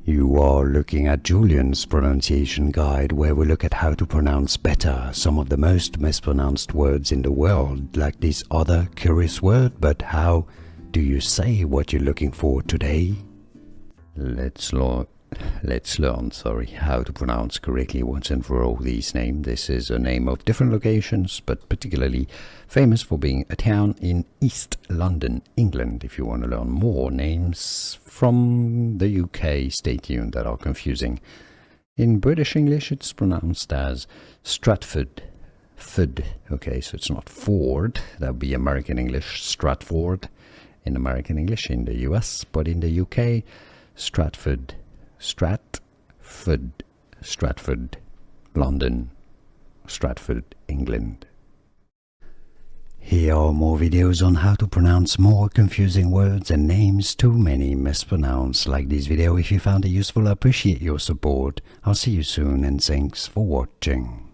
You are looking at Julian's pronunciation guide, where we look at how to pronounce better some of the most mispronounced words in the world, like this other curious word. But how do you say what you're looking for today? Let's learn how to pronounce correctly once and for all these names. This is a name of different locations, but particularly famous for being a town in East London, England. If you want to learn more names from the UK, stay tuned, that are confusing. In British English, it's pronounced as Stratford. Okay, so it's not Ford. That would be American English, Stratford in American English in the US, but in the UK, Stratford, London, Stratford, England. Here are more videos on how to pronounce more confusing words and names too many mispronounced. Like this video if you found it useful. I appreciate your support. I'll see you soon and thanks for watching.